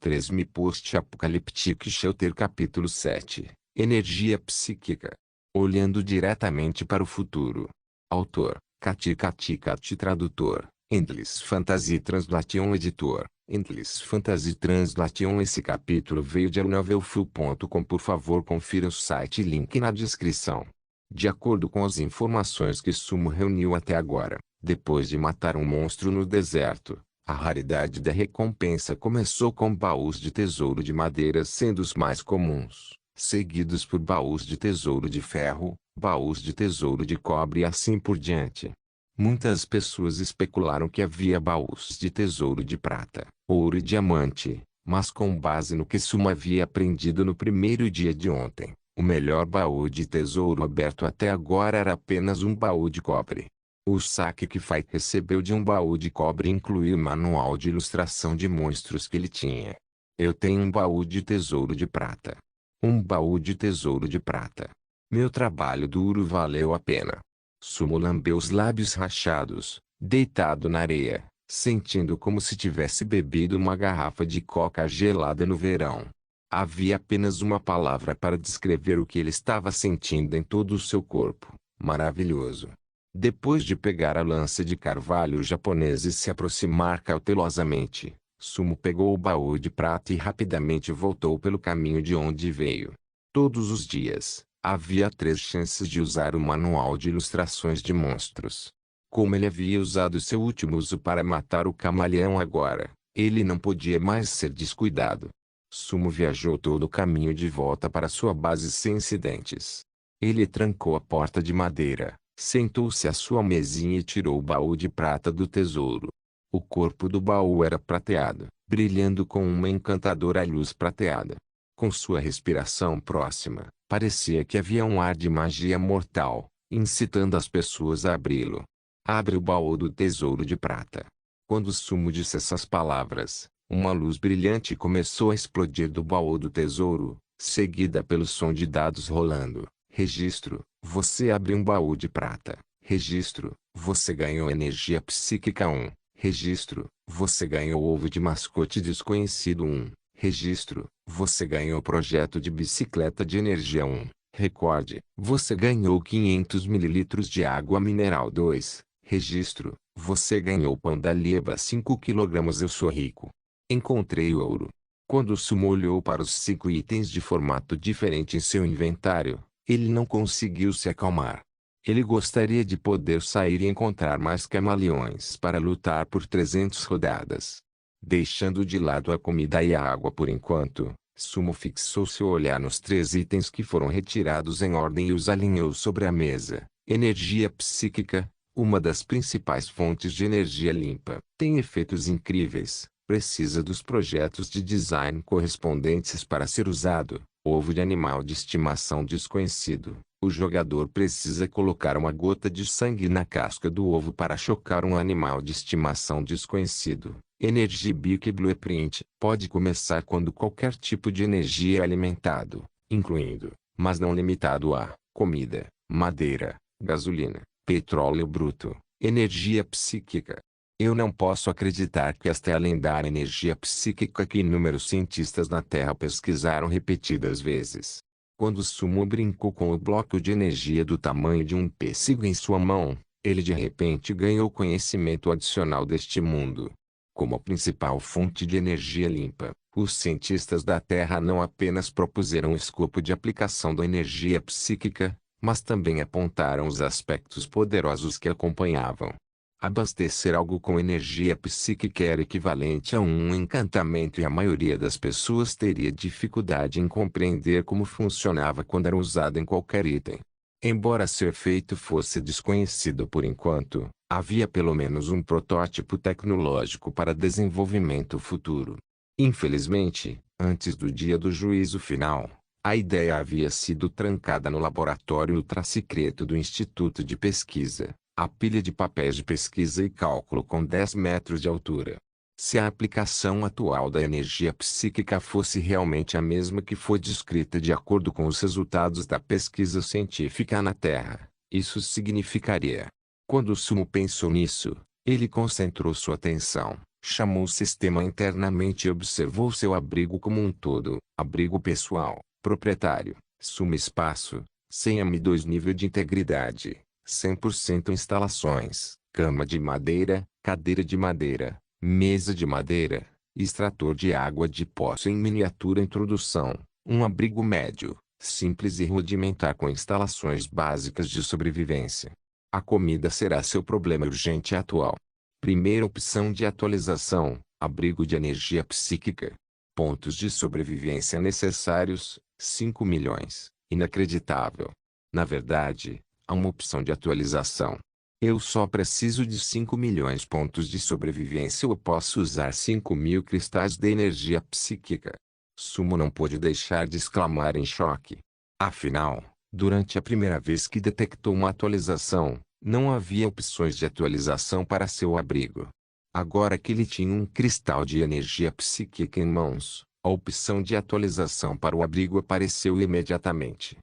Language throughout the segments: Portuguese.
3 Post-Apocalyptic Shelter Capítulo 7 Energia Psíquica. Olhando diretamente para o futuro. Autor: Kati Kati Kati Tradutor: Endless Fantasy Translation Editor: Endless Fantasy Translation. Esse capítulo veio de novelfull.com. Por favor, confira o site e link na descrição. De acordo com as informações que Sumo reuniu até agora, depois de matar um monstro no deserto, a raridade da recompensa começou com baús de tesouro de madeira sendo os mais comuns, seguidos por baús de tesouro de ferro, baús de tesouro de cobre e assim por diante. Muitas pessoas especularam que havia baús de tesouro de prata, ouro e diamante, mas com base no que Sumo havia aprendido no primeiro dia de ontem, o melhor baú de tesouro aberto até agora era apenas um baú de cobre. O saque que Fight recebeu de um baú de cobre incluía o manual de ilustração de monstros que ele tinha. Eu tenho um baú de tesouro de prata. Um baú de tesouro de prata. Meu trabalho duro valeu a pena. Sumo lambeu os lábios rachados, deitado na areia, sentindo como se tivesse bebido uma garrafa de coca gelada no verão. Havia apenas uma palavra para descrever o que ele estava sentindo em todo o seu corpo: maravilhoso. Depois de pegar a lança de carvalho japonesa e se aproximar cautelosamente, Sumo pegou o baú de prata e rapidamente voltou pelo caminho de onde veio. Todos os dias, havia 3 chances de usar o manual de ilustrações de monstros. Como ele havia usado seu último uso para matar o camaleão agora, ele não podia mais ser descuidado. Sumo viajou todo o caminho de volta para sua base sem incidentes. Ele trancou a porta de madeira, sentou-se à sua mesinha e tirou o baú de prata do tesouro. O corpo do baú era prateado, brilhando com uma encantadora luz prateada. Com sua respiração próxima, parecia que havia um ar de magia mortal, incitando as pessoas a abri-lo. Abre o baú do tesouro de prata. Quando Sumo disse essas palavras, uma luz brilhante começou a explodir do baú do tesouro, seguida pelo som de dados rolando. Registro: você abriu um baú de prata. Registro: você ganhou energia psíquica 1. Registro: você ganhou ovo de mascote desconhecido 1. Registro: você ganhou projeto de bicicleta de energia 1. Recorde: você ganhou 500 ml de água mineral 2. Registro: você ganhou pão da Lieba 5 kg. Eu sou rico. Encontrei ouro. Quando Sumo olhou para os 5 itens de formato diferente em seu inventário, ele não conseguiu se acalmar. Ele gostaria de poder sair e encontrar mais camaleões para lutar por 300 rodadas. Deixando de lado a comida e a água por enquanto, Sumo fixou seu olhar nos 3 itens que foram retirados em ordem e os alinhou sobre a mesa. Energia psíquica, uma das principais fontes de energia limpa, tem efeitos incríveis, precisa dos projetos de design correspondentes para ser usado. Ovo de animal de estimação desconhecido. O jogador precisa colocar uma gota de sangue na casca do ovo para chocar um animal de estimação desconhecido. Energia Big Blueprint pode começar quando qualquer tipo de energia é alimentado, incluindo, mas não limitado a, comida, madeira, gasolina, petróleo bruto, energia psíquica. Eu não posso acreditar que esta é a lendária energia psíquica que inúmeros cientistas na Terra pesquisaram repetidas vezes. Quando Sumo brincou com o bloco de energia do tamanho de um pêssego em sua mão, ele de repente ganhou conhecimento adicional deste mundo. Como a principal fonte de energia limpa, os cientistas da Terra não apenas propuseram o escopo de aplicação da energia psíquica, mas também apontaram os aspectos poderosos que acompanhavam. Abastecer algo com energia psíquica era equivalente a um encantamento e a maioria das pessoas teria dificuldade em compreender como funcionava quando era usado em qualquer item. Embora seu efeito fosse desconhecido por enquanto, havia pelo menos um protótipo tecnológico para desenvolvimento futuro. Infelizmente, antes do dia do juízo final, a ideia havia sido trancada no laboratório ultra-secreto do Instituto de Pesquisa. A pilha de papéis de pesquisa e cálculo com 10 metros de altura. Se a aplicação atual da energia psíquica fosse realmente a mesma que foi descrita de acordo com os resultados da pesquisa científica na Terra, isso significaria. Quando Sumo pensou nisso, ele concentrou sua atenção, Chamou o sistema internamente e observou seu abrigo como um todo. Abrigo pessoal, proprietário, Sumo espaço, 100 m2 nível de integridade, 100% instalações, cama de madeira, cadeira de madeira, mesa de madeira, extrator de água de poço em miniatura. Introdução, um abrigo médio, simples e rudimentar com instalações básicas de sobrevivência. A comida será seu problema urgente e atual. Primeira opção de atualização, abrigo de energia psíquica. Pontos de sobrevivência necessários, 5 milhões. Inacreditável. Na verdade, há uma opção de atualização. Eu só preciso de 5 milhões pontos de sobrevivência ou posso usar 5.000 cristais de energia psíquica. Sumo não pôde deixar de exclamar em choque. Afinal, durante a primeira vez que detectou uma atualização, não havia opções de atualização para seu abrigo. Agora que ele tinha um cristal de energia psíquica em mãos, a opção de atualização para o abrigo apareceu imediatamente.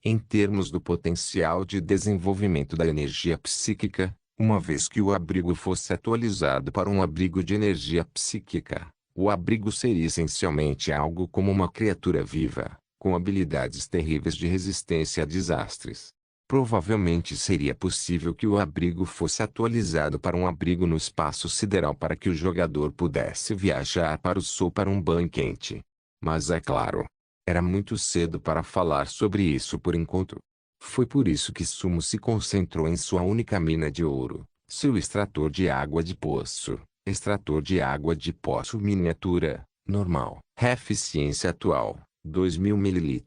Em termos do potencial de desenvolvimento da energia psíquica, uma vez que o abrigo fosse atualizado para um abrigo de energia psíquica, o abrigo seria essencialmente algo como uma criatura viva, com habilidades terríveis de resistência a desastres. Provavelmente seria possível que o abrigo fosse atualizado para um abrigo no espaço sideral para que o jogador pudesse viajar para o Sol para um banho quente. Mas é claro, era muito cedo para falar sobre isso por enquanto. Foi por isso que Sumo se concentrou em sua única mina de ouro, seu extrator de água de poço. Extrator de água de poço miniatura, normal. Eficiência atual, 2.000 ml.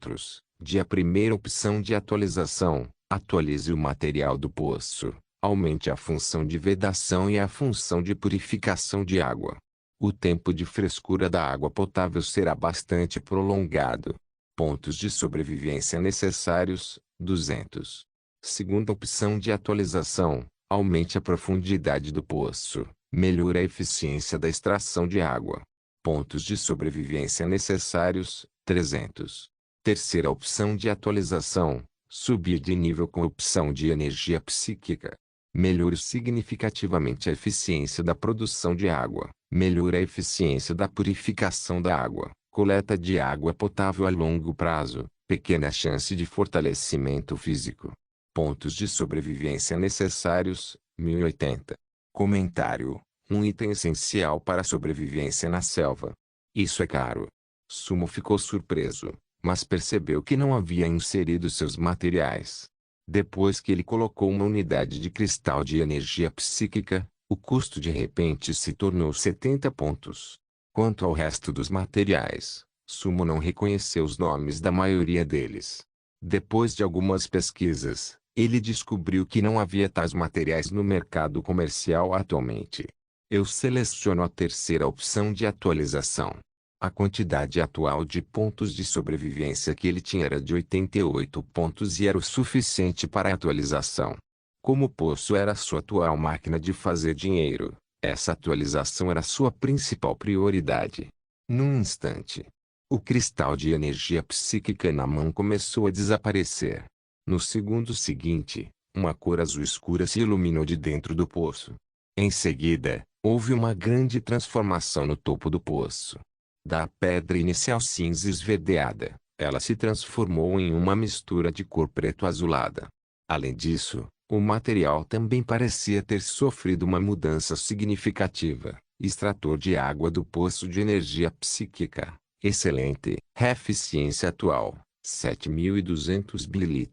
Dia primeira opção de atualização. Atualize o material do poço. Aumente a função de vedação e a função de purificação de água. O tempo de frescura da água potável será bastante prolongado. Pontos de sobrevivência necessários, 200. Segunda opção de atualização. Aumente a profundidade do poço. Melhore a eficiência da extração de água. Pontos de sobrevivência necessários, 300. Terceira opção de atualização. Subir de nível com opção de energia psíquica. Melhore significativamente a eficiência da produção de água. Melhore a eficiência da purificação da água. Coleta de água potável a longo prazo. Pequena chance de fortalecimento físico. Pontos de sobrevivência necessários, 1080. Comentário. Um item essencial para a sobrevivência na selva. Isso é caro. Sumo ficou surpreso, mas percebeu que não havia inserido seus materiais. Depois que ele colocou uma unidade de cristal de energia psíquica, o custo de repente se tornou 70 pontos. Quanto ao resto dos materiais, Sumo não reconheceu os nomes da maioria deles. Depois de algumas pesquisas, ele descobriu que não havia tais materiais no mercado comercial atualmente. Eu seleciono a terceira opção de atualização. A quantidade atual de pontos de sobrevivência que ele tinha era de 88 pontos e era o suficiente para a atualização. Como o poço era sua atual máquina de fazer dinheiro, essa atualização era sua principal prioridade. Num instante, o cristal de energia psíquica na mão começou a desaparecer. No segundo seguinte, uma cor azul escura se iluminou de dentro do poço. Em seguida, houve uma grande transformação no topo do poço. Da pedra inicial cinza esverdeada, ela se transformou em uma mistura de cor preto-azulada. Além disso, o material também parecia ter sofrido uma mudança significativa. Extrator de água do poço de energia psíquica. Excelente. Eficiência atual, 7.200 ml.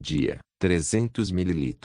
Dia, 300 ml.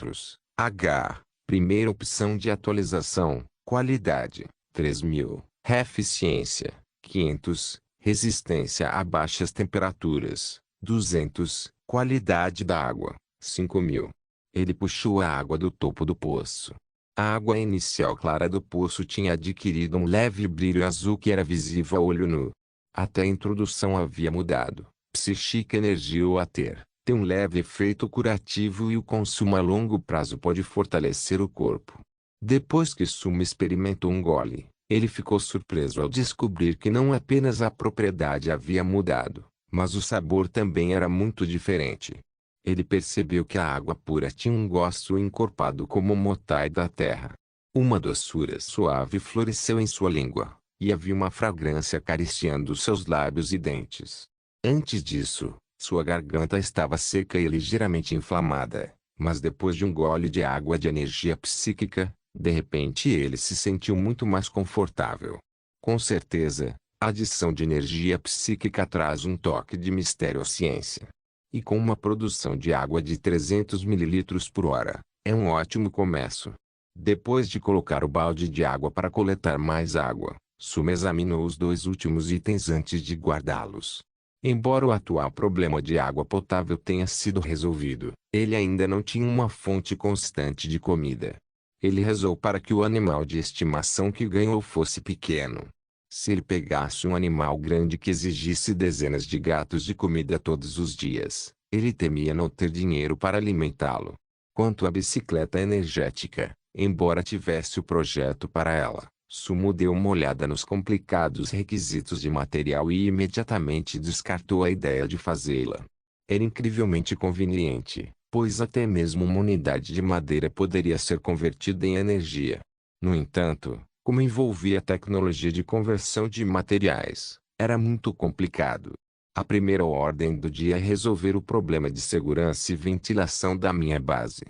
H. Primeira opção de atualização. Qualidade, 3.000. Eficiência, 500. Resistência a baixas temperaturas, 200. Qualidade da água, 5.000. Ele puxou a água do topo do poço. A água inicial clara do poço tinha adquirido um leve brilho azul que era visível a olho nu. Até a introdução havia mudado. Psíquica energia ou a tem um leve efeito curativo e o consumo a longo prazo pode fortalecer o corpo. Depois que Sumo experimentou um gole, ele ficou surpreso ao descobrir que não apenas a propriedade havia mudado, mas o sabor também era muito diferente. Ele percebeu que a água pura tinha um gosto encorpado como o motai da terra. Uma doçura suave floresceu em sua língua, e havia uma fragrância acariciando seus lábios e dentes. Antes disso, sua garganta estava seca e ligeiramente inflamada, mas depois de um gole de água de energia psíquica, de repente ele se sentiu muito mais confortável. Com certeza, a adição de energia psíquica traz um toque de mistério à ciência. E com uma produção de água de 300 mililitros por hora, é um ótimo começo. Depois de colocar o balde de água para coletar mais água, Suma examinou os dois últimos itens antes de guardá-los. Embora o atual problema de água potável tenha sido resolvido, ele ainda não tinha uma fonte constante de comida. Ele rezou para que o animal de estimação que ganhou fosse pequeno. Se ele pegasse um animal grande que exigisse dezenas de gatos de comida todos os dias, ele temia não ter dinheiro para alimentá-lo. Quanto à bicicleta energética, embora tivesse o projeto para ela, Sumo deu uma olhada nos complicados requisitos de material e imediatamente descartou a ideia de fazê-la. Era incrivelmente conveniente, pois até mesmo uma unidade de madeira poderia ser convertida em energia. No entanto, como envolvia tecnologia de conversão de materiais, era muito complicado. A primeira ordem do dia é resolver o problema de segurança e ventilação da minha base.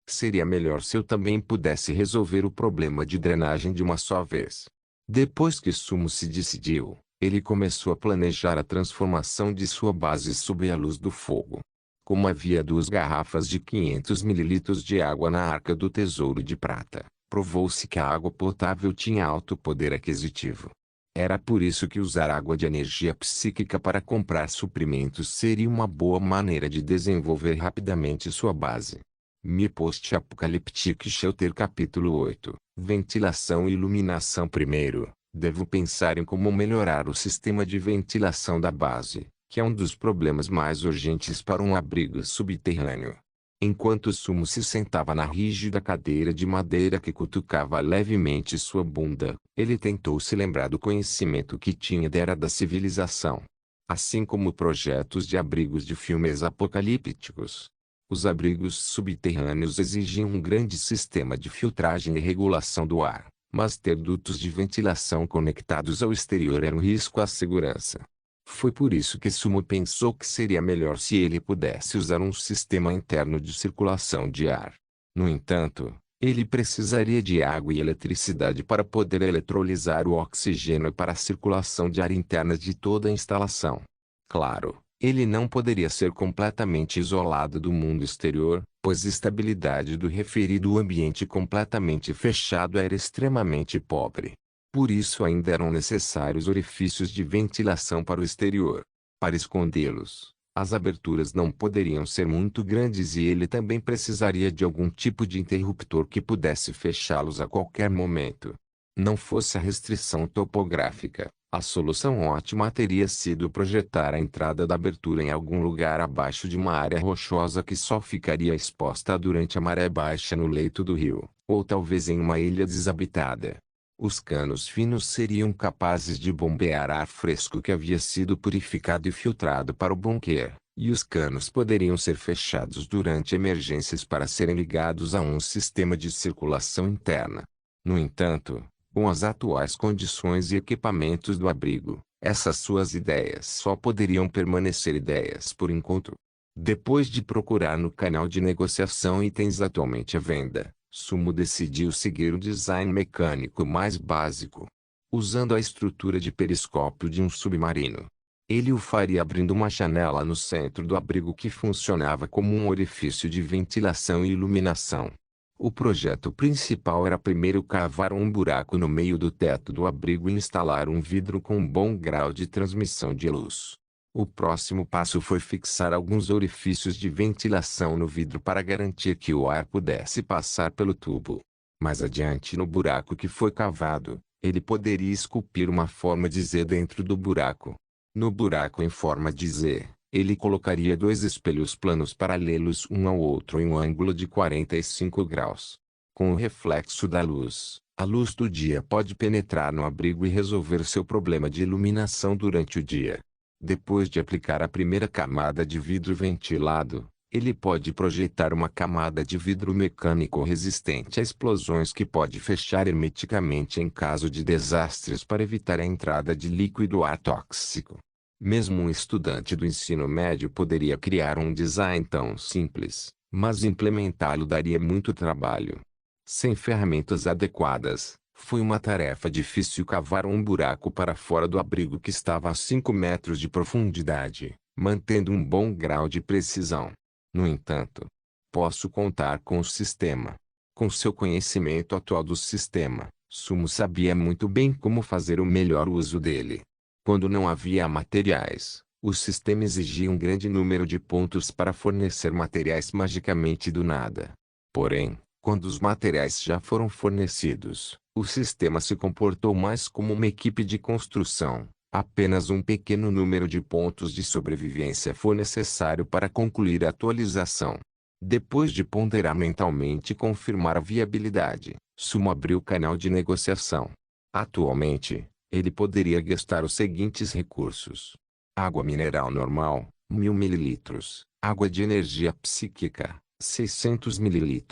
Seria melhor se eu também pudesse resolver o problema de drenagem de uma só vez. Depois que Sumo se decidiu, ele começou a planejar a transformação de sua base sob a luz do fogo. Como havia 2 garrafas de 500 mililitros de água na arca do tesouro de prata, provou-se que a água potável tinha alto poder aquisitivo. Era por isso que usar água de energia psíquica para comprar suprimentos seria uma boa maneira de desenvolver rapidamente sua base. Mi Post-Apocalíptico Shelter Capítulo 8 Ventilação e iluminação. Primeiro, devo pensar em como melhorar o sistema de ventilação da base, que é um dos problemas mais urgentes para um abrigo subterrâneo. Enquanto Sumo se sentava na rígida cadeira de madeira que cutucava levemente sua bunda, ele tentou se lembrar do conhecimento que tinha da era da civilização. Assim como projetos de abrigos de filmes apocalípticos, os abrigos subterrâneos exigiam um grande sistema de filtragem e regulação do ar, mas ter dutos de ventilação conectados ao exterior era um risco à segurança. Foi por isso que Sumo pensou que seria melhor se ele pudesse usar um sistema interno de circulação de ar. No entanto, ele precisaria de água e eletricidade para poder eletrolizar o oxigênio para a circulação de ar interna de toda a instalação. Claro, ele não poderia ser completamente isolado do mundo exterior, pois a estabilidade do referido ambiente completamente fechado era extremamente pobre. Por isso ainda eram necessários orifícios de ventilação para o exterior. Para escondê-los, as aberturas não poderiam ser muito grandes e ele também precisaria de algum tipo de interruptor que pudesse fechá-los a qualquer momento. Não fosse a restrição topográfica, a solução ótima teria sido projetar a entrada da abertura em algum lugar abaixo de uma área rochosa que só ficaria exposta durante a maré baixa no leito do rio, ou talvez em uma ilha desabitada. Os canos finos seriam capazes de bombear ar fresco que havia sido purificado e filtrado para o bunker, e os canos poderiam ser fechados durante emergências para serem ligados a um sistema de circulação interna. No entanto, com as atuais condições e equipamentos do abrigo, essas suas ideias só poderiam permanecer ideias por enquanto. Depois de procurar no canal de negociação itens atualmente à venda, Sumo decidiu seguir o design mecânico mais básico, usando a estrutura de periscópio de um submarino. Ele o faria abrindo uma janela no centro do abrigo que funcionava como um orifício de ventilação e iluminação. O projeto principal era primeiro cavar um buraco no meio do teto do abrigo e instalar um vidro com um bom grau de transmissão de luz. O próximo passo foi fixar alguns orifícios de ventilação no vidro para garantir que o ar pudesse passar pelo tubo. Mais adiante no buraco que foi cavado, ele poderia esculpir uma forma de Z dentro do buraco. No buraco em forma de Z, ele colocaria 2 espelhos planos paralelos um ao outro em um ângulo de 45 graus. Com o reflexo da luz, a luz do dia pode penetrar no abrigo e resolver seu problema de iluminação durante o dia. Depois de aplicar a primeira camada de vidro ventilado, Ele pode projetar uma camada de vidro mecânico resistente a explosões que pode fechar hermeticamente em caso de desastres para evitar a entrada de líquido ar tóxico. Mesmo um estudante do ensino médio poderia criar um design tão simples, mas implementá-lo daria muito trabalho. Sem ferramentas adequadas, foi uma tarefa difícil cavar um buraco para fora do abrigo que estava a 5 metros de profundidade, mantendo um bom grau de precisão. No entanto, posso contar com o sistema. Com seu conhecimento atual do sistema, Sumo sabia muito bem como fazer o melhor uso dele. Quando não havia materiais, o sistema exigia um grande número de pontos para fornecer materiais magicamente do nada. Porém, quando os materiais já foram fornecidos, o sistema se comportou mais como uma equipe de construção. Apenas um pequeno número de pontos de sobrevivência foi necessário para concluir a atualização. Depois de ponderar mentalmente e confirmar a viabilidade, Sumo abriu o canal de negociação. Atualmente, ele poderia gastar os seguintes recursos: água mineral normal, 1000 ml, água de energia psíquica, 600 ml,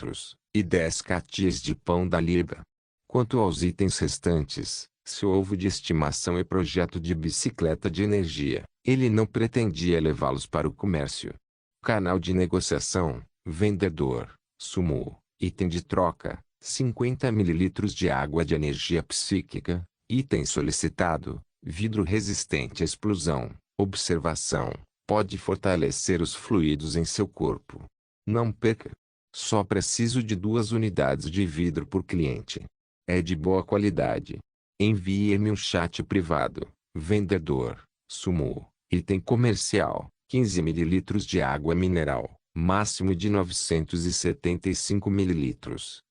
e 10 fatias de pão da libra. Quanto aos itens restantes, seu ovo de estimação e projeto de bicicleta de energia, ele não pretendia levá-los para o comércio. Canal de negociação, vendedor, Sumo, item de troca, 50 ml de água de energia psíquica. Item solicitado, vidro resistente à explosão. Observação: pode fortalecer os fluidos em seu corpo. Não perca. Só preciso de 2 unidades de vidro por cliente. É de boa qualidade. Envie-me um chat privado. Vendedor, Sumo, item comercial, 15 ml de água mineral, máximo de 975 ml.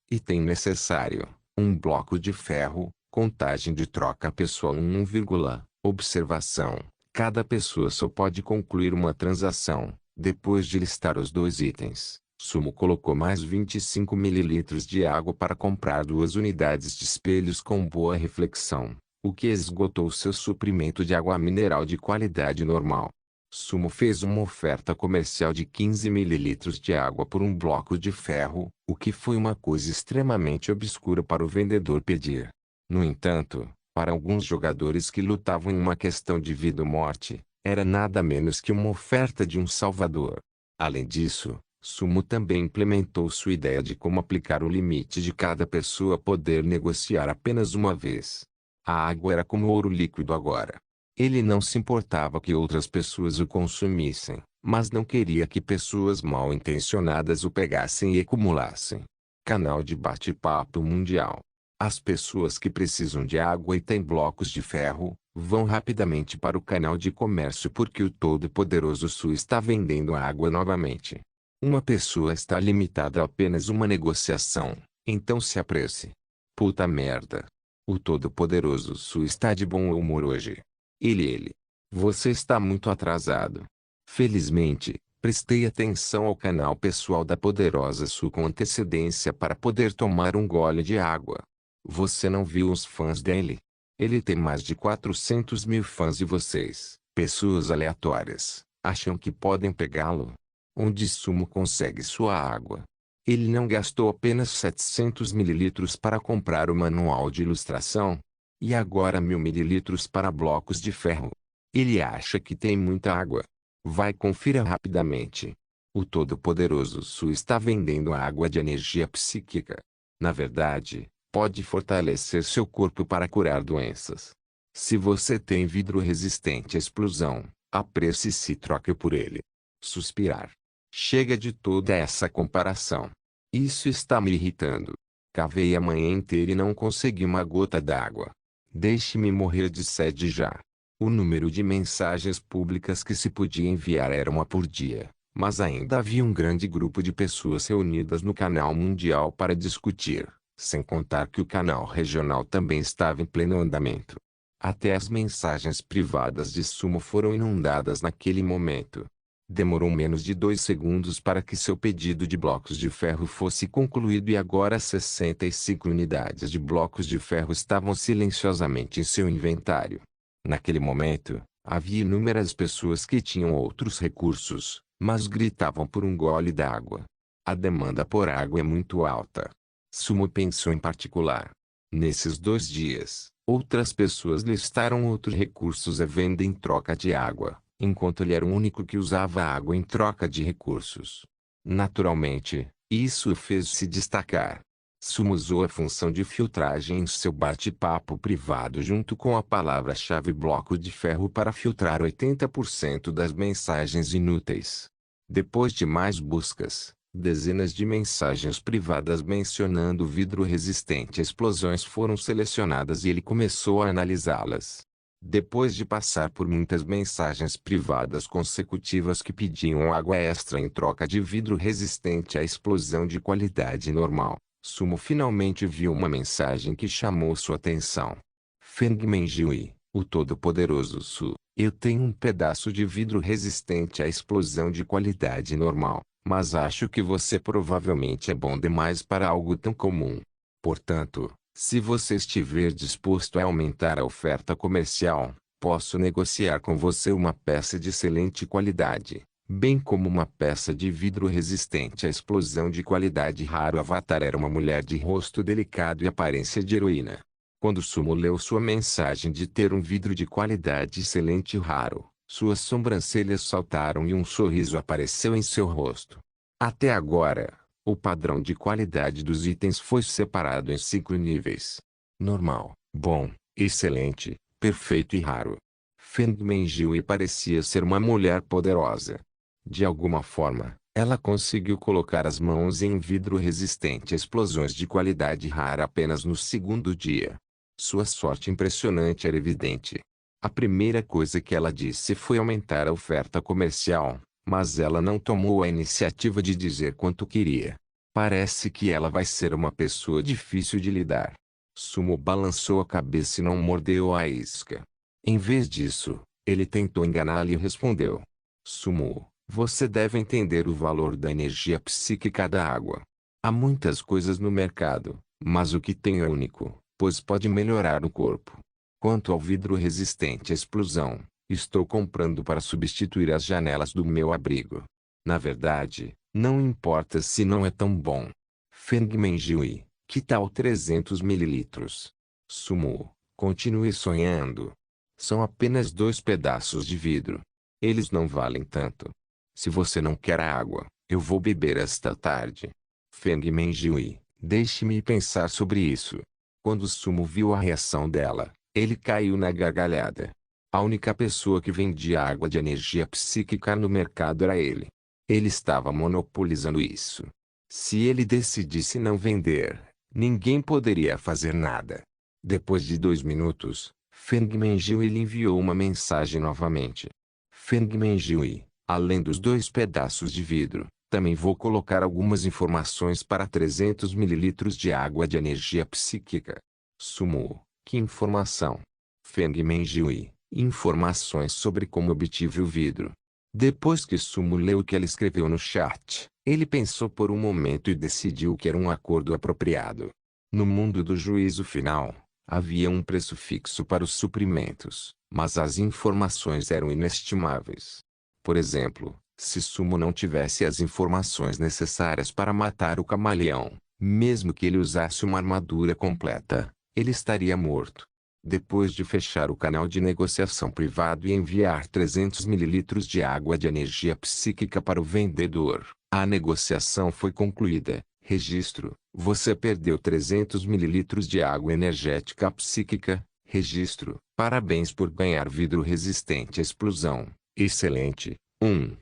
Item necessário, um bloco de ferro. Contagem de troca pessoal 1, observação: cada pessoa só pode concluir uma transação, depois de listar os 2 itens. Sumo colocou mais 25 ml de água para comprar 2 unidades de espelhos com boa reflexão, o que esgotou seu suprimento de água mineral de qualidade normal. Sumo fez uma oferta comercial de 15 ml de água por um bloco de ferro, o que foi uma coisa extremamente obscura para o vendedor pedir. No entanto, para alguns jogadores que lutavam em uma questão de vida ou morte, era nada menos que uma oferta de um salvador. Além disso, Sumo também implementou sua ideia de como aplicar o limite de cada pessoa poder negociar apenas uma vez. A água era como ouro líquido agora. Ele não se importava que outras pessoas o consumissem, mas não queria que pessoas mal intencionadas o pegassem e acumulassem. Canal de bate-papo mundial. As pessoas que precisam de água e têm blocos de ferro, vão rapidamente para o canal de comércio porque o Todo-Poderoso Su está vendendo água novamente. Uma pessoa está limitada a apenas uma negociação, então se apresse. Puta merda. O Todo-Poderoso Su está de bom humor hoje. Ele. Você está muito atrasado. Felizmente, prestei atenção ao canal pessoal da Poderosa Su com antecedência para poder tomar um gole de água. Você não viu os fãs dele? Ele tem mais de 400 mil fãs e vocês, pessoas aleatórias, acham que podem pegá-lo? Onde Sumo consegue sua água? Ele não gastou apenas 700 ml para comprar o manual de ilustração? E agora 1000 ml para blocos de ferro? Ele acha que tem muita água. Vai, confira rapidamente. O Todo-Poderoso Su está vendendo água de energia psíquica. Na verdade, pode fortalecer seu corpo para curar doenças. Se você tem vidro resistente à explosão, apresse-se e troque por ele. Suspirar. Chega de toda essa comparação. Isso está me irritando. Cavei a manhã inteira e não consegui uma gota d'água. Deixe-me morrer de sede já. O número de mensagens públicas que se podia enviar era uma por dia, mas ainda havia um grande grupo de pessoas reunidas no canal mundial para discutir. Sem contar que o canal regional também estava em pleno andamento. Até as mensagens privadas de Sumo foram inundadas naquele momento. Demorou menos de 2 segundos para que seu pedido de blocos de ferro fosse concluído e agora 65 unidades de blocos de ferro estavam silenciosamente em seu inventário. Naquele momento, havia inúmeras pessoas que tinham outros recursos, mas gritavam por um gole d'água. A demanda por água é muito alta. Sumo pensou em particular. Nesses 2 dias, outras pessoas listaram outros recursos à venda em troca de água, enquanto ele era o único que usava água em troca de recursos. Naturalmente, isso o fez se destacar. Sumo usou a função de filtragem em seu bate-papo privado junto com a palavra-chave bloco de ferro para filtrar 80% das mensagens inúteis. Depois de mais buscas, dezenas de mensagens privadas mencionando vidro resistente a explosões foram selecionadas e ele começou a analisá-las. Depois de passar por muitas mensagens privadas consecutivas que pediam água extra em troca de vidro resistente à explosão de qualidade normal, Sumo finalmente viu uma mensagem que chamou sua atenção. Feng Menjiui, o Todo-Poderoso Su, eu tenho um pedaço de vidro resistente à explosão de qualidade normal, mas acho que você provavelmente é bom demais para algo tão comum. Portanto, se você estiver disposto a aumentar a oferta comercial, posso negociar com você uma peça de excelente qualidade, bem como uma peça de vidro resistente à explosão de qualidade raro. Avatar era uma mulher de rosto delicado e aparência de heroína. Quando Sumo leu sua mensagem de ter um vidro de qualidade excelente e raro, suas sobrancelhas saltaram e um sorriso apareceu em seu rosto. Até agora, o padrão de qualidade dos itens foi separado em 5 níveis: normal, bom, excelente, perfeito e raro. Feng Menjiu parecia ser uma mulher poderosa. De alguma forma, ela conseguiu colocar as mãos em um vidro resistente a explosões de qualidade rara apenas no segundo dia. Sua sorte impressionante era evidente. A primeira coisa que ela disse foi aumentar a oferta comercial, mas ela não tomou a iniciativa de dizer quanto queria. Parece que ela vai ser uma pessoa difícil de lidar. Sumo balançou a cabeça e não mordeu a isca. Em vez disso, ele tentou enganá-la e respondeu: Sumo, você deve entender o valor da energia psíquica da água. Há muitas coisas no mercado, mas o que tem é único, pois pode melhorar o corpo. Quanto ao vidro resistente à explosão, estou comprando para substituir as janelas do meu abrigo. Na verdade, não importa se não é tão bom. Feng Menjiui, que tal 300 mililitros? Sumo, continue sonhando. São apenas 2 pedaços de vidro. Eles não valem tanto. Se você não quer a água, eu vou beber esta tarde. Feng Menjiui, deixe-me pensar sobre isso. Quando Sumo viu a reação dela, ele caiu na gargalhada. A única pessoa que vendia água de energia psíquica no mercado era ele. Ele estava monopolizando isso. Se ele decidisse não vender, ninguém poderia fazer nada. Depois de 2 minutos, Feng Menjiu lhe enviou uma mensagem novamente. Feng Menjiu, além dos 2 pedaços de vidro, também vou colocar algumas informações para 300 mililitros de água de energia psíquica. Sumo, que informação? Feng Menjiu, informações sobre como obtive o vidro. Depois que Sumo leu o que ela escreveu no chat, ele pensou por um momento e decidiu que era um acordo apropriado. No mundo do juízo final, havia um preço fixo para os suprimentos, mas as informações eram inestimáveis. Por exemplo, se Sumo não tivesse as informações necessárias para matar o camaleão, mesmo que ele usasse uma armadura completa, ele estaria morto. Depois de fechar o canal de negociação privado e enviar 300 mililitros de água de energia psíquica para o vendedor, a negociação foi concluída. Registro: você perdeu 300 mililitros de água energética psíquica. Registro: parabéns por ganhar vidro resistente à explosão. Excelente. 1.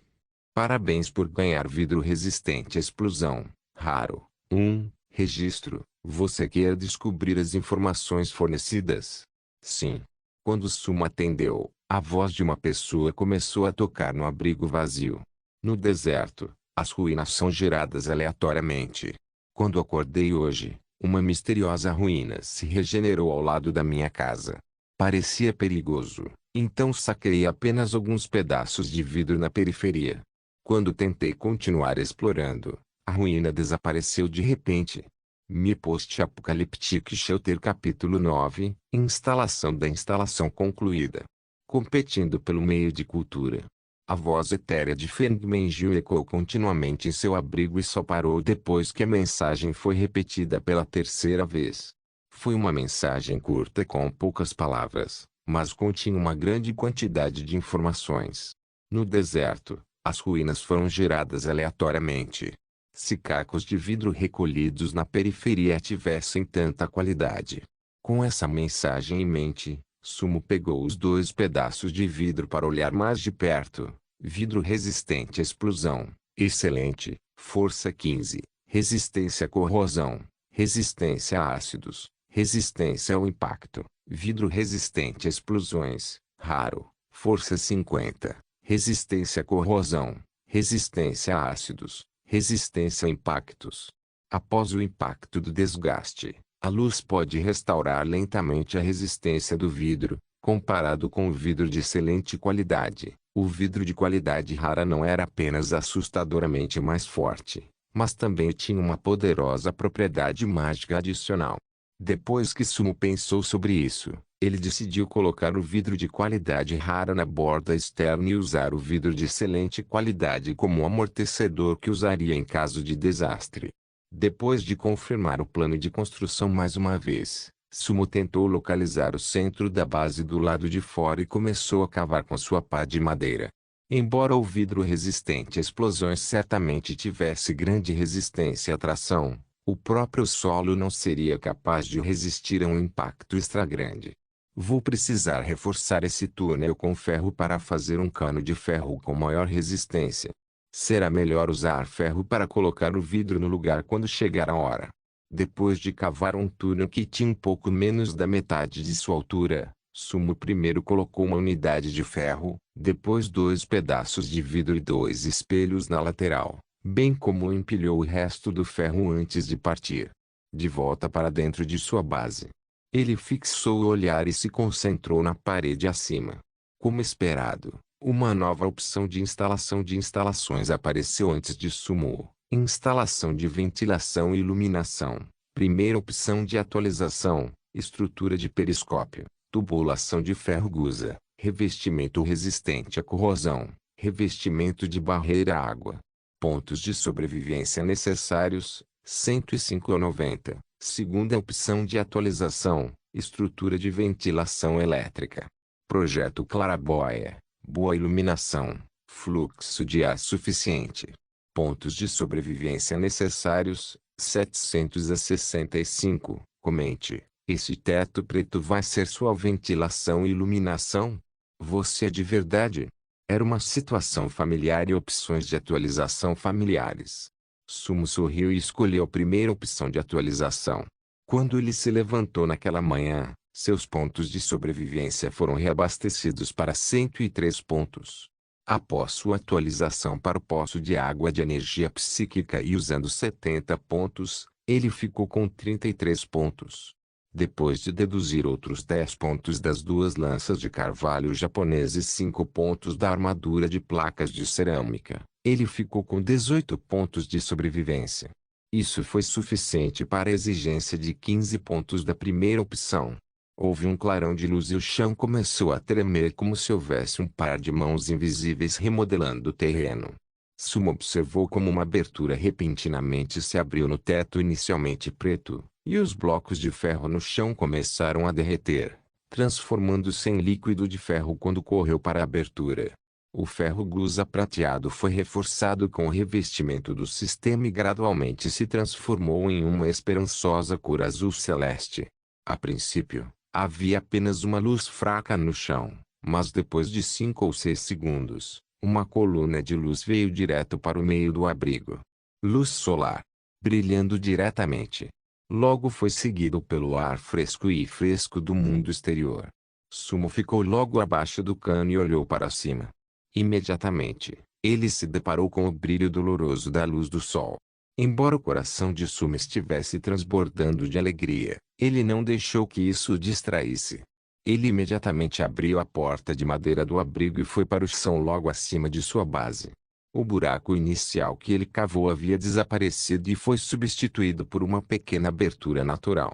Parabéns por ganhar vidro resistente à explosão. Raro. 1. Registro: você quer descobrir as informações fornecidas? Sim. Quando Sumo atendeu, a voz de uma pessoa começou a tocar no abrigo vazio. No deserto, as ruínas são geradas aleatoriamente. Quando acordei hoje, uma misteriosa ruína se regenerou ao lado da minha casa. Parecia perigoso, então saquei apenas alguns pedaços de vidro na periferia. Quando tentei continuar explorando, a ruína desapareceu de repente. Mi Post-Apocalyptic Shelter Capítulo 9 Instalação da instalação concluída. Competindo pelo meio de cultura. A voz etérea de Feng Menjiu ecoou continuamente em seu abrigo e só parou depois que a mensagem foi repetida pela terceira vez. Foi uma mensagem curta com poucas palavras, mas continha uma grande quantidade de informações. No deserto, as ruínas foram geradas aleatoriamente. Se cacos de vidro recolhidos na periferia tivessem tanta qualidade. Com essa mensagem em mente, Sumo pegou os 2 pedaços de vidro para olhar mais de perto. Vidro resistente à explosão, excelente, força 15, resistência à corrosão, resistência a ácidos, resistência ao impacto, vidro resistente a explosões, raro, força 50, resistência à corrosão, resistência a ácidos, resistência a impactos. Após o impacto do desgaste, a luz pode restaurar lentamente a resistência do vidro. Comparado com o vidro de excelente qualidade, o vidro de qualidade rara não era apenas assustadoramente mais forte, mas também tinha uma poderosa propriedade mágica adicional. Depois que Sumo pensou sobre isso, ele decidiu colocar o vidro de qualidade rara na borda externa e usar o vidro de excelente qualidade como um amortecedor que usaria em caso de desastre. Depois de confirmar o plano de construção mais uma vez, Sumo tentou localizar o centro da base do lado de fora e começou a cavar com sua pá de madeira. Embora o vidro resistente a explosões certamente tivesse grande resistência à tração, o próprio solo não seria capaz de resistir a um impacto extra grande. Vou precisar reforçar esse túnel com ferro para fazer um cano de ferro com maior resistência. Será melhor usar ferro para colocar o vidro no lugar quando chegar a hora. Depois de cavar um túnel que tinha um pouco menos da metade de sua altura, Sumo primeiro colocou uma unidade de ferro, depois 2 pedaços de vidro e 2 espelhos na lateral, bem como empilhou o resto do ferro antes de partir. De volta para dentro de sua base, ele fixou o olhar e se concentrou na parede acima. Como esperado, uma nova opção de instalação de instalações apareceu antes de Sumo. Instalação de ventilação e iluminação. Primeira opção de atualização, estrutura de periscópio, tubulação de ferro gusa, revestimento resistente à corrosão, revestimento de barreira água. Pontos de sobrevivência necessários, 105 ou 90. Segunda opção de atualização, estrutura de ventilação elétrica. Projeto Claraboia, boa iluminação, fluxo de ar suficiente. Pontos de sobrevivência necessários, 765. Comente, esse teto preto vai ser sua ventilação e iluminação? Você é de verdade? Era uma situação familiar e opções de atualização familiares. Sumo sorriu e escolheu a primeira opção de atualização. Quando ele se levantou naquela manhã, seus pontos de sobrevivência foram reabastecidos para 103 pontos. Após sua atualização para o poço de água de energia psíquica e usando 70 pontos, ele ficou com 33 pontos. Depois de deduzir outros 10 pontos das 2 lanças de carvalho japonês e 5 pontos da armadura de placas de cerâmica, ele ficou com 18 pontos de sobrevivência. Isso foi suficiente para a exigência de 15 pontos da primeira opção. Houve um clarão de luz e o chão começou a tremer como se houvesse um par de mãos invisíveis remodelando o terreno. Sumo observou como uma abertura repentinamente se abriu no teto inicialmente preto, e os blocos de ferro no chão começaram a derreter, transformando-se em líquido de ferro quando correu para a abertura. O ferro gusa prateado foi reforçado com o revestimento do sistema e gradualmente se transformou em uma esperançosa cor azul celeste. A princípio, havia apenas uma luz fraca no chão, mas depois de 5 ou 6 segundos, uma coluna de luz veio direto para o meio do abrigo. Luz solar, brilhando diretamente. Logo foi seguido pelo ar fresco e fresco do mundo exterior. Sumo ficou logo abaixo do cano e olhou para cima. Imediatamente, ele se deparou com o brilho doloroso da luz do sol. Embora o coração de Sumo estivesse transbordando de alegria, ele não deixou que isso o distraísse. Ele imediatamente abriu a porta de madeira do abrigo e foi para o chão logo acima de sua base. O buraco inicial que ele cavou havia desaparecido e foi substituído por uma pequena abertura natural.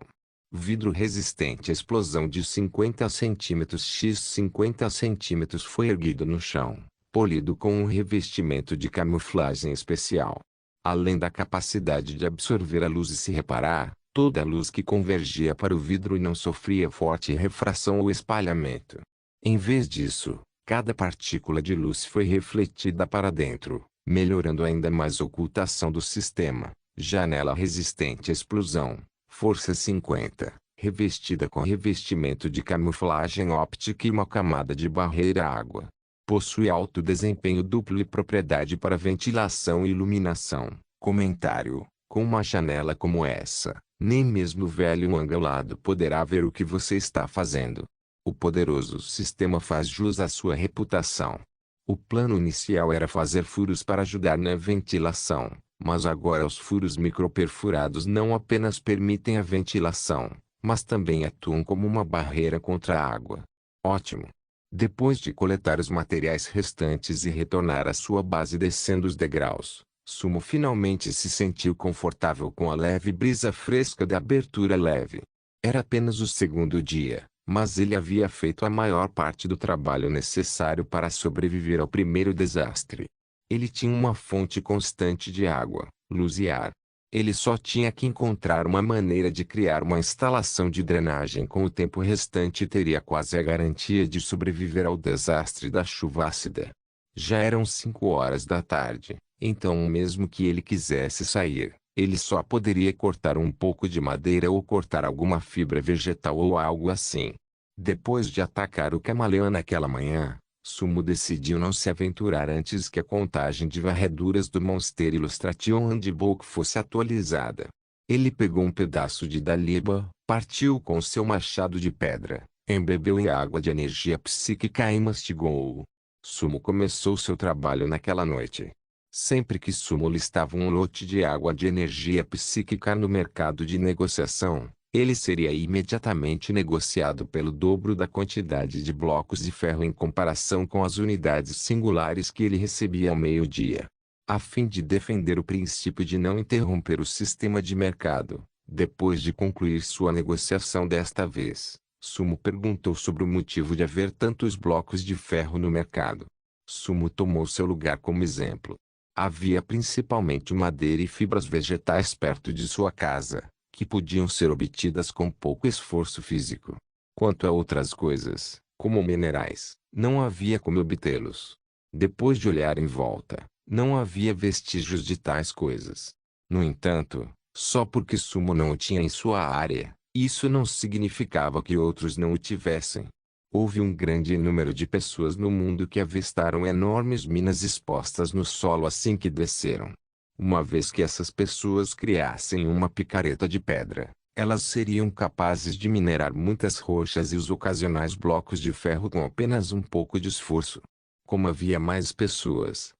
Vidro resistente à explosão de 50 cm x 50 cm foi erguido no chão, polido com um revestimento de camuflagem especial. Além da capacidade de absorver a luz e se reparar, toda a luz que convergia para o vidro e não sofria forte refração ou espalhamento. Em vez disso, cada partícula de luz foi refletida para dentro, melhorando ainda mais a ocultação do sistema. Janela resistente à explosão, força 50, revestida com revestimento de camuflagem óptica e uma camada de barreira água. Possui alto desempenho duplo e propriedade para ventilação e iluminação. Comentário: com uma janela como essa, nem mesmo o velho angolado poderá ver o que você está fazendo. O poderoso sistema faz jus à sua reputação. O plano inicial era fazer furos para ajudar na ventilação, mas agora os furos microperfurados não apenas permitem a ventilação, mas também atuam como uma barreira contra a água. Ótimo! Depois de coletar os materiais restantes e retornar à sua base descendo os degraus, Sumo finalmente se sentiu confortável com a leve brisa fresca da abertura leve. Era apenas o segundo dia, mas ele havia feito a maior parte do trabalho necessário para sobreviver ao primeiro desastre. Ele tinha uma fonte constante de água, luz e ar. Ele só tinha que encontrar uma maneira de criar uma instalação de drenagem. Com o tempo restante teria quase a garantia de sobreviver ao desastre da chuva ácida. Já eram 5 horas da tarde, então mesmo que ele quisesse sair, ele só poderia cortar um pouco de madeira ou cortar alguma fibra vegetal ou algo assim. Depois de atacar o camaleão naquela manhã, Sumo decidiu não se aventurar antes que a contagem de varreduras do Monster Illustration Handbook fosse atualizada. Ele pegou um pedaço de daliba, partiu com seu machado de pedra, embebeu em água de energia psíquica e mastigou-o. Sumo começou seu trabalho naquela noite. Sempre que Sumo listava um lote de água de energia psíquica no mercado de negociação, ele seria imediatamente negociado pelo dobro da quantidade de blocos de ferro em comparação com as unidades singulares que ele recebia ao meio-dia. A fim de defender o princípio de não interromper o sistema de mercado, depois de concluir sua negociação desta vez, Sumo perguntou sobre o motivo de haver tantos blocos de ferro no mercado. Sumo tomou seu lugar como exemplo. Havia principalmente madeira e fibras vegetais perto de sua casa, que podiam ser obtidas com pouco esforço físico. Quanto a outras coisas, como minerais, não havia como obtê-los. Depois de olhar em volta, não havia vestígios de tais coisas. No entanto, só porque Sumo não o tinha em sua área, isso não significava que outros não o tivessem. Houve um grande número de pessoas no mundo que avistaram enormes minas expostas no solo assim que desceram. Uma vez que essas pessoas criassem uma picareta de pedra, elas seriam capazes de minerar muitas rochas e os ocasionais blocos de ferro com apenas um pouco de esforço. Como havia mais pessoas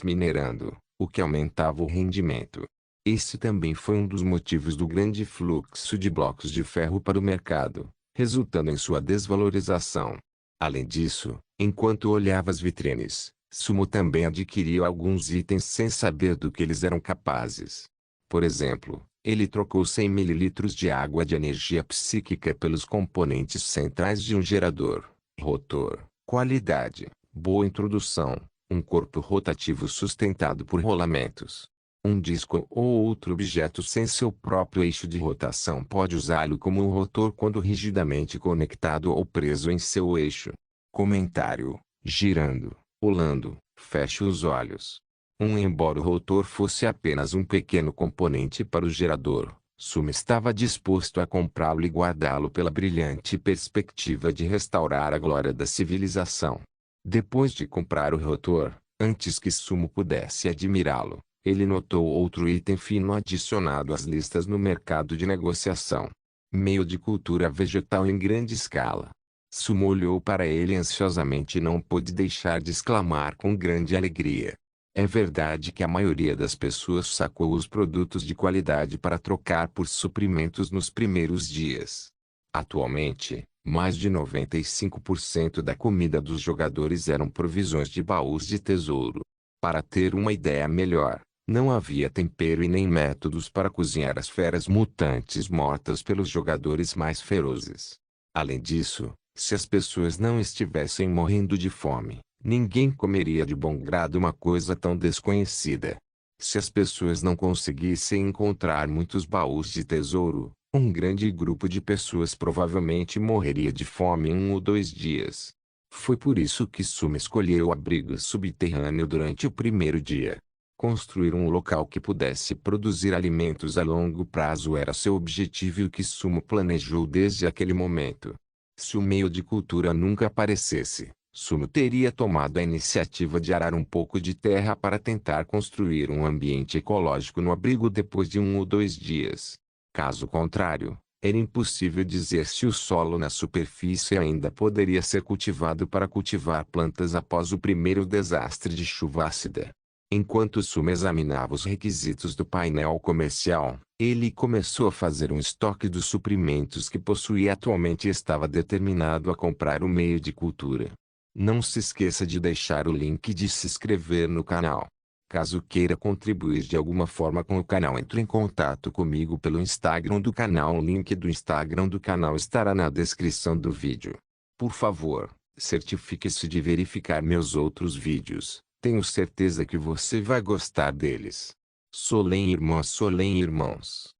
minerando, o que aumentava o rendimento. Esse também foi um dos motivos do grande fluxo de blocos de ferro para o mercado, resultando em sua desvalorização. Além disso, enquanto olhava as vitrines, Sumo também adquiriu alguns itens sem saber do que eles eram capazes. Por exemplo, ele trocou 100 ml de água de energia psíquica pelos componentes centrais de um gerador, rotor, qualidade, boa introdução, um corpo rotativo sustentado por rolamentos. Um disco ou outro objeto sem seu próprio eixo de rotação pode usá-lo como um rotor quando rigidamente conectado ou preso em seu eixo. Comentário: girando, rolando, feche os olhos. Embora o rotor fosse apenas um pequeno componente para o gerador, Sumo estava disposto a comprá-lo e guardá-lo pela brilhante perspectiva de restaurar a glória da civilização. Depois de comprar o rotor, antes que Sumo pudesse admirá-lo, ele notou outro item fino adicionado às listas no mercado de negociação. Meio de cultura vegetal em grande escala. Sumo olhou para ele ansiosamente e não pôde deixar de exclamar com grande alegria. É verdade que a maioria das pessoas sacou os produtos de qualidade para trocar por suprimentos nos primeiros dias. Atualmente, mais de 95% da comida dos jogadores eram provisões de baús de tesouro. Para ter uma ideia melhor, não havia tempero e nem métodos para cozinhar as feras mutantes mortas pelos jogadores mais ferozes. Além disso, se as pessoas não estivessem morrendo de fome, Ninguém comeria de bom grado uma coisa tão desconhecida. Se as pessoas não conseguissem encontrar muitos baús de tesouro, um grande grupo de pessoas provavelmente morreria de fome em 1 ou 2 dias. Foi por isso que Suma escolheu o abrigo subterrâneo durante o primeiro dia. Construir um local que pudesse produzir alimentos a longo prazo era seu objetivo e o que Sumo planejou desde aquele momento. Se o meio de cultura nunca aparecesse, Sumo teria tomado a iniciativa de arar um pouco de terra para tentar construir um ambiente ecológico no abrigo depois de 1 ou 2 dias. Caso contrário, era impossível dizer se o solo na superfície ainda poderia ser cultivado para cultivar plantas após o primeiro desastre de chuva ácida. Enquanto Suma examinava os requisitos do painel comercial, ele começou a fazer um estoque dos suprimentos que possuía atualmente e estava determinado a comprar o meio de cultura. Não se esqueça de deixar o link e de se inscrever no canal. Caso queira contribuir de alguma forma com o canal, entre em contato comigo pelo Instagram do canal. O link do Instagram do canal estará na descrição do vídeo. Por favor, certifique-se de verificar meus outros vídeos. Tenho certeza que você vai gostar deles. Solém irmãos.